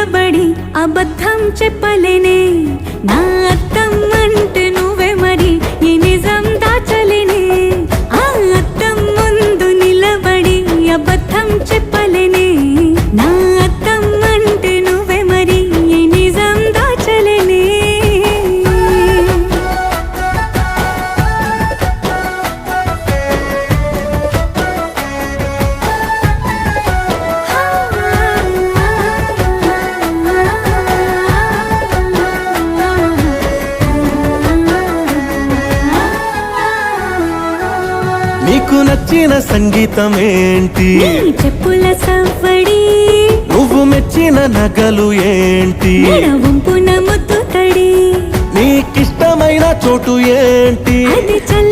నిలబడి అబద్ధం చెప్పలేనే నా అద్దం అంటే నువ్వే మరి ఈ నిజం దాచలేనే ఆ అద్దం ముందు నిలబడి అబద్ధం చెప్పలేనే నా అద్దం అంటే నువ్వే మరి ఈ నిజం దాచలేనే నీకు నచ్చిన సంగీతం ఏంటి నీ చెప్పుల సవ్వడి నువ్వు మెచ్చిన నగలు ఏంటి వంపున ముద్దు తడి నీకిష్టమైన చోటు ఏంటి అది చల్ల